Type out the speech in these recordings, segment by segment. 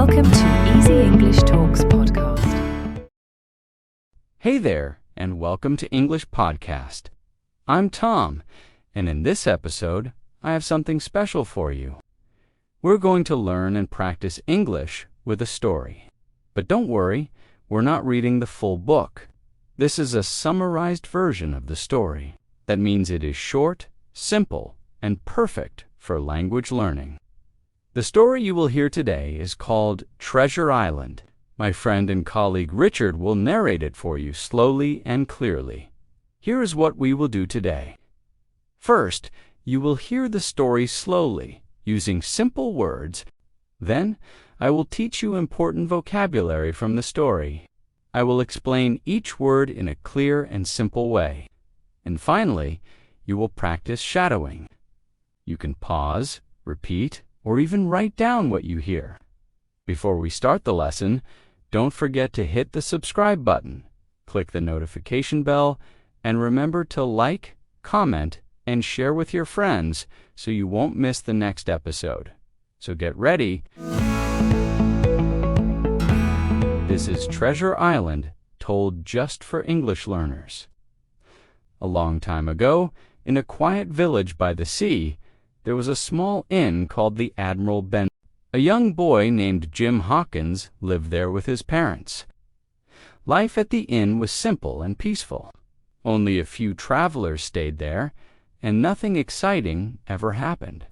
Welcome to Easy English Talks podcast. Hey there, and welcome to English Podcast. I'm Tom, and in this episode, I have something special for you. We're going to learn and practice English with a story. But don't worry, we're not reading the full book. This is a summarized version of the story. That means it is short, simple, and perfect for language learning. The story you will hear today is called Treasure Island. My friend and colleague Richard will narrate it for you slowly and clearly. Here is what we will do today. First, you will hear the story slowly, using simple words. Then, I will teach you important vocabulary from the story. I will explain each word in a clear and simple way. And finally, you will practice shadowing. You can pause, repeat, or even write down what you hear. Before we start the lesson, don't forget to hit the subscribe button, click the notification bell, and remember to like, comment, and share with your friends so you won't miss the next episode. So get ready. This is Treasure Island, told just for English learners. A long time ago, in a quiet village by the sea, there was a small inn called the Admiral Ben. A young boy named Jim Hawkins lived there with his parents. Life at the inn was simple and peaceful. Only a few travelers stayed there, and nothing exciting ever happened.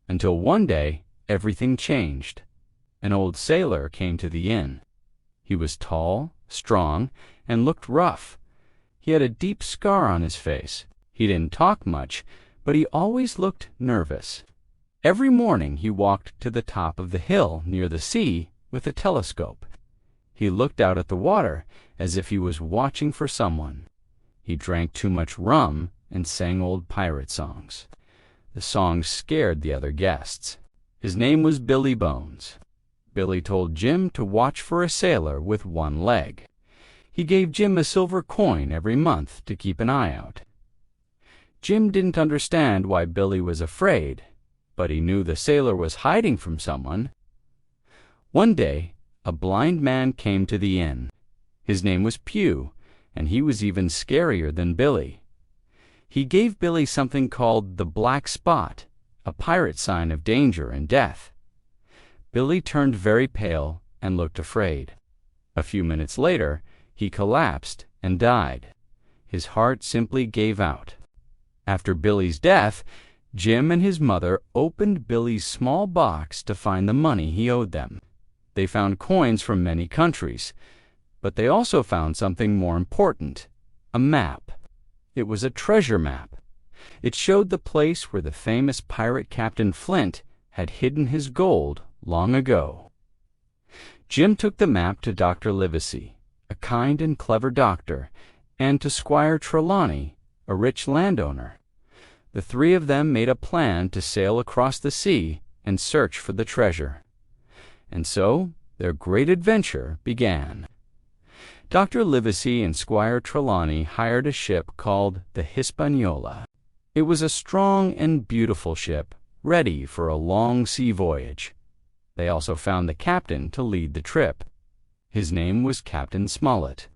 Until one day, everything changed. An old sailor came to the inn. He was tall, strong, and looked rough. He had a deep scar on his face. He didn't talk much, but he always looked nervous. Every morning he walked to the top of the hill near the sea with a telescope. He looked out at the water as if he was watching for someone. He drank too much rum and sang old pirate songs. The songs scared the other guests. His name was Billy Bones. Billy told Jim to watch for a sailor with one leg. He gave Jim a silver coin every month to keep an eye out. Jim didn't understand why Billy was afraid, but he knew the sailor was hiding from someone. One day, a blind man came to the inn. His name was Pew, and he was even scarier than Billy. He gave Billy something called the black spot, a pirate sign of danger and death. Billy turned very pale and looked afraid. A few minutes later, he collapsed and died. His heart simply gave out. After Billy's death, Jim and his mother opened Billy's small box to find the money he owed them. They found coins from many countries, but they also found something more important, a map. It was a treasure map. It showed the place where the famous pirate Captain Flint had hidden his gold long ago. Jim took the map to Dr. Livesey, a kind and clever doctor, and to Squire Trelawney, a rich landowner. The three of them made a plan to sail across the sea and search for the treasure. And so their great adventure began. Dr. Livesey and Squire Trelawney hired a ship called the Hispaniola. It was a strong and beautiful ship, ready for a long sea voyage. They also found the captain to lead the trip. His name was Captain Smollett.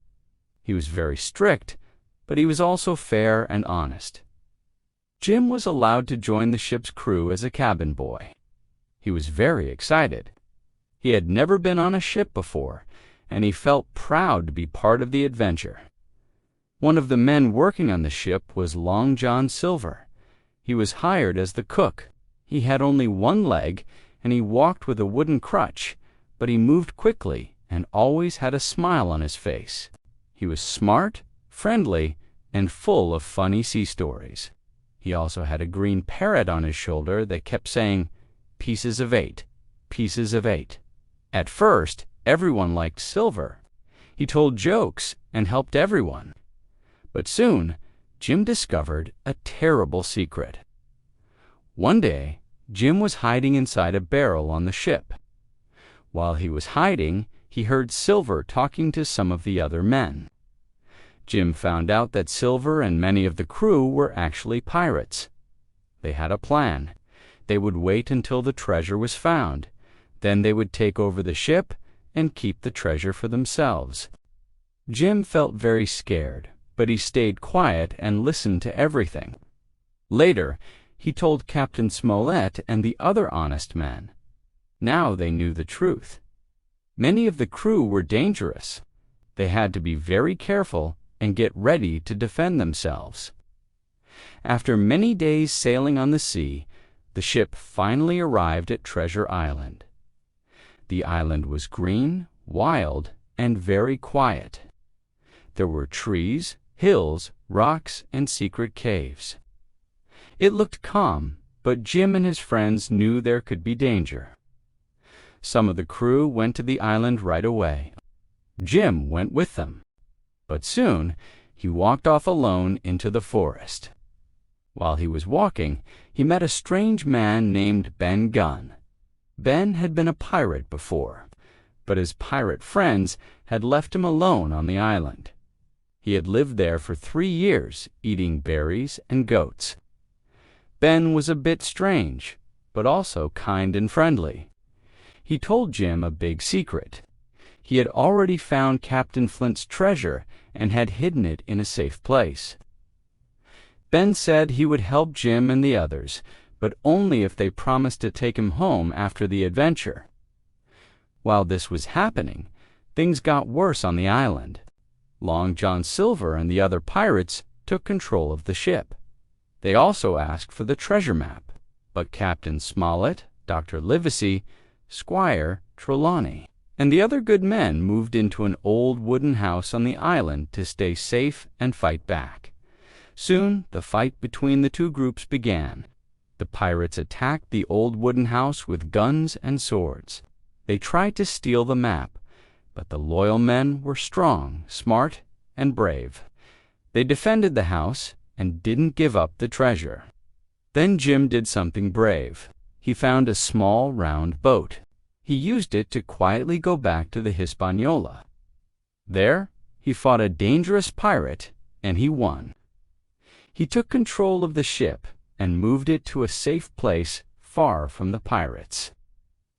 He was very strict, but he was also fair and honest. Jim was allowed to join the ship's crew as a cabin boy. He was very excited. He had never been on a ship before, and he felt proud to be part of the adventure. One of the men working on the ship was Long John Silver. He was hired as the cook. He had only one leg, and he walked with a wooden crutch, but he moved quickly and always had a smile on his face. He was smart, friendly, and full of funny sea stories. He also had a green parrot on his shoulder that kept saying, "Pieces of 8, pieces of 8." At first, everyone liked Silver. He told jokes and helped everyone. But soon, Jim discovered a terrible secret. One day, Jim was hiding inside a barrel on the ship. While he was hiding, he heard Silver talking to some of the other men. Jim found out that Silver and many of the crew were actually pirates. They had a plan. They would wait until the treasure was found. Then they would take over the ship and keep the treasure for themselves. Jim felt very scared, but he stayed quiet and listened to everything. Later, he told Captain Smollett and the other honest men. Now they knew the truth. Many of the crew were dangerous. They had to be very careful and get ready to defend themselves. After many days sailing on the sea, the ship finally arrived at Treasure Island. The island was green, wild, and very quiet. There were trees, hills, rocks, and secret caves. It looked calm, but Jim and his friends knew there could be danger. Some of the crew went to the island right away. Jim went with them. But soon he walked off alone into the forest. While he was walking, he met a strange man named Ben Gunn. Ben had been a pirate before, but his pirate friends had left him alone on the island. He had lived there for 3 years, eating berries and goats. Ben was a bit strange, but also kind and friendly. He told Jim a big secret. He had already found Captain Flint's treasure and had hidden it in a safe place. Ben said he would help Jim and the others, but only if they promised to take him home after the adventure. While this was happening, things got worse on the island. Long John Silver and the other pirates took control of the ship. They also asked for the treasure map, but Captain Smollett, Dr. Livesey, Squire Trelawney, and the other good men moved into an old wooden house on the island to stay safe and fight back. Soon the fight between the two groups began. The pirates attacked the old wooden house with guns and swords. They tried to steal the map, but the loyal men were strong, smart, and brave. They defended the house and didn't give up the treasure. Then Jim did something brave. He found a small, round boat. He used it to quietly go back to the Hispaniola. There, he fought a dangerous pirate, and he won. He took control of the ship and moved it to a safe place far from the pirates.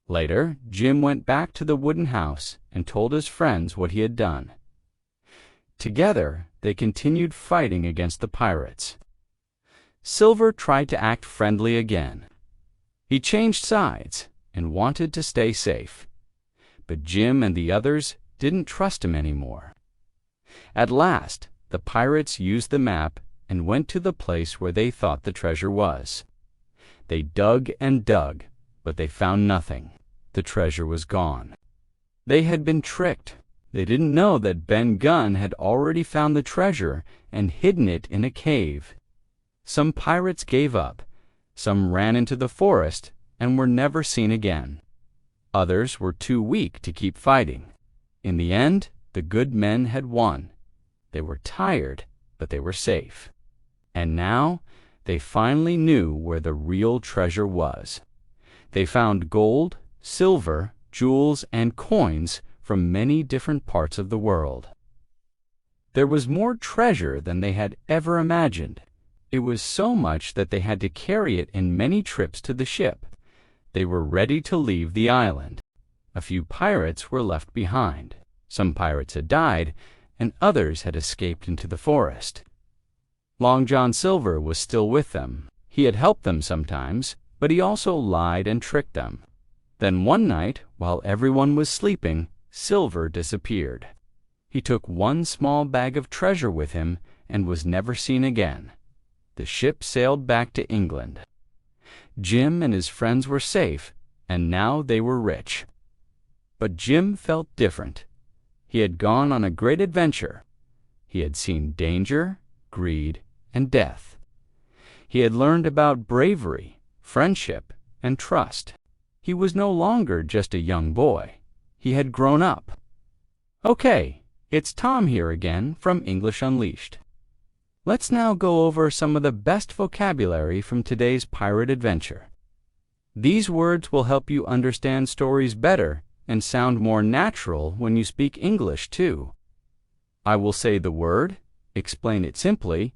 Later, Jim went back to the wooden house and told his friends what he had done. Together, they continued fighting against the pirates. Silver tried to act friendly again. He changed sides and wanted to stay safe. But Jim and the others didn't trust him anymore. At last, the pirates used the map and went to the place where they thought the treasure was. They dug and dug, but they found nothing. The treasure was gone. They had been tricked. They didn't know that Ben Gunn had already found the treasure and hidden it in a cave. Some pirates gave up. Some ran into the forest and were never seen again. Others were too weak to keep fighting. In the end, the good men had won. They were tired, but they were safe. And now, they finally knew where the real treasure was. They found gold, silver, jewels, and coins from many different parts of the world. There was more treasure than they had ever imagined. It was so much that they had to carry it in many trips to the ship. They were ready to leave the island. A few pirates were left behind. Some pirates had died, and others had escaped into the forest. Long John Silver was still with them. He had helped them sometimes, but he also lied and tricked them. Then one night, while everyone was sleeping, Silver disappeared. He took one small bag of treasure with him and was never seen again. The ship sailed back to England. Jim and his friends were safe, and now they were rich. But Jim felt different. He had gone on a great adventure. He had seen danger, greed, and death. He had learned about bravery, friendship, and trust. He was no longer just a young boy. He had grown up. Okay, it's Tom here again from English Unleashed. Let's now go over some of the best vocabulary from today's pirate adventure. These words will help you understand stories better and sound more natural when you speak English too. I will say the word, explain it simply,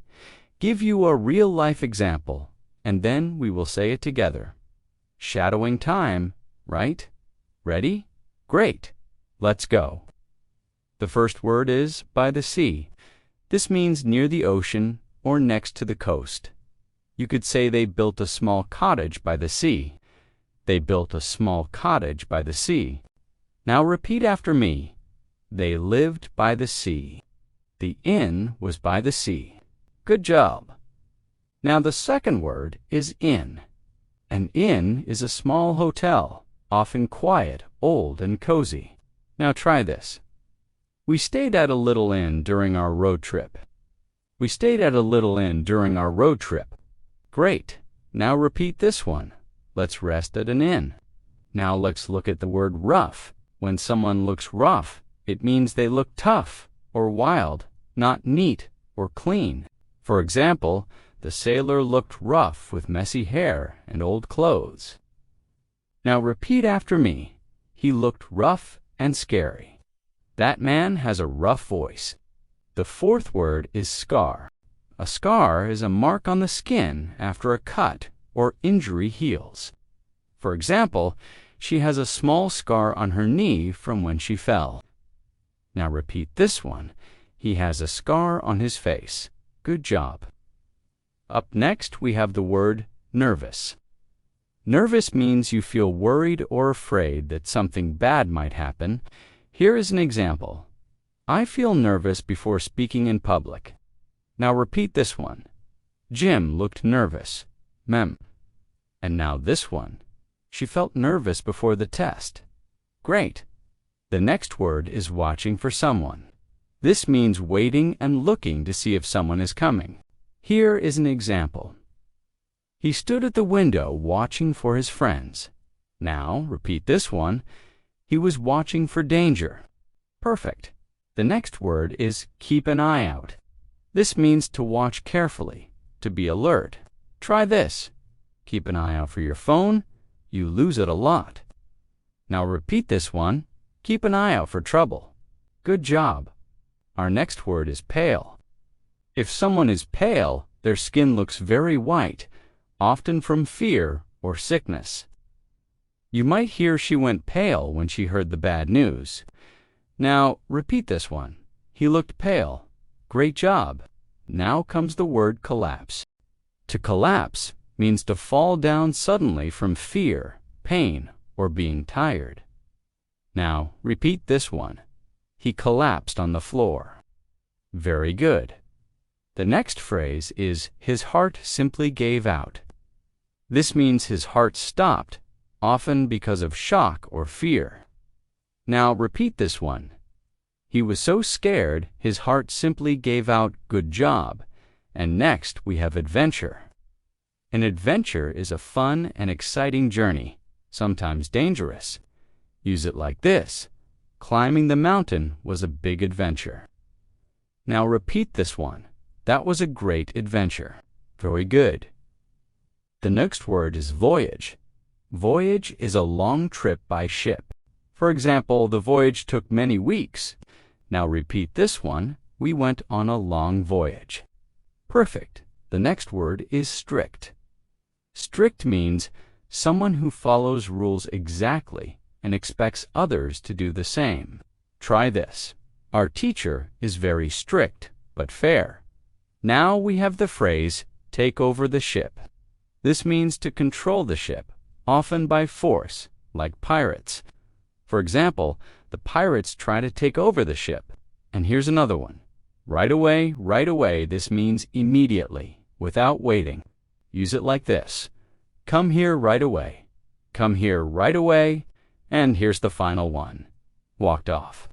give you a real-life example, and then we will say it together. Shadowing time, right? Ready? Great. Let's go. The first word is by the sea. This means near the ocean or next to the coast. You could say they built a small cottage by the sea. They built a small cottage by the sea. Now repeat after me. They lived by the sea. The inn was by the sea. Good job. Now the second word is inn. An inn is a small hotel, often quiet, old, and cozy. Now try this. We stayed at a little inn during our road trip. We stayed at a little inn during our road trip. Great. Now repeat this one. Let's rest at an inn. Now let's look at the word rough. When someone looks rough, it means they look tough or wild, not neat or clean. For example, the sailor looked rough with messy hair and old clothes. Now repeat after me. He looked rough and scary. That man has a rough voice. The fourth word is scar. A scar is a mark on the skin after a cut or injury heals. For example, she has a small scar on her knee from when she fell. Now repeat this one. He has a scar on his face. Good job. Up next, we have the word nervous. Nervous means you feel worried or afraid that something bad might happen. Here is an example. I feel nervous before speaking in public. Now repeat this one. Jim looked nervous. Mem. And now this one. She felt nervous before the test. Great. The next word is watching for someone. This means waiting and looking to see if someone is coming. Here is an example. He stood at the window watching for his friends. Now repeat this one. He was watching for danger. Perfect. The next word is keep an eye out. This means to watch carefully, to be alert. Try this. Keep an eye out for your phone. You lose it a lot. Now repeat this one. Keep an eye out for trouble. Good job. Our next word is pale. If someone is pale, their skin looks very white, often from fear or sickness. You might hear she went pale when she heard the bad news. Now repeat this one. He looked pale. Great job. Now comes the word collapse. To collapse means to fall down suddenly from fear, pain, or being tired. Now repeat this one. He collapsed on the floor. Very good. The next phrase is his heart simply gave out. This means his heart stopped, often because of shock or fear. Now repeat this one. He was so scared, his heart simply gave out good job. And next we have adventure. An adventure is a fun and exciting journey, sometimes dangerous. Use it like this. Climbing the mountain was a big adventure. Now repeat this one. That was a great adventure. Very good. The next word is voyage. Voyage is a long trip by ship. For example, the voyage took many weeks. Now repeat this one. We went on a long voyage. Perfect. The next word is strict. Strict means someone who follows rules exactly and expects others to do the same. Try this. Our teacher is very strict but fair. Now we have the phrase, take over the ship. This means to control the ship, often by force, like pirates. For example, the pirates try to take over the ship. And here's another one. Right away, this means immediately, without waiting. Use it like this. Come here right away. Come here right away. And here's the final one. Walked off.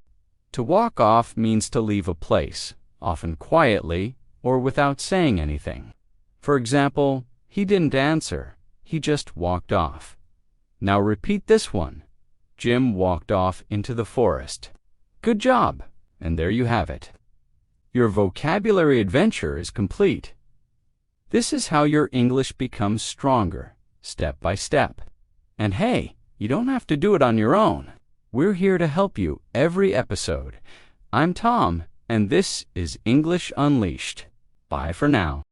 To walk off means to leave a place, often quietly or without saying anything. For example, he didn't answer. He just walked off. Now repeat this one. Jim walked off into the forest. Good job. And there you have it. Your vocabulary adventure is complete. This is how your English becomes stronger, step by step. And hey, you don't have to do it on your own. We're here to help you every episode. I'm Tom, and this is English Unleashed. Bye for now.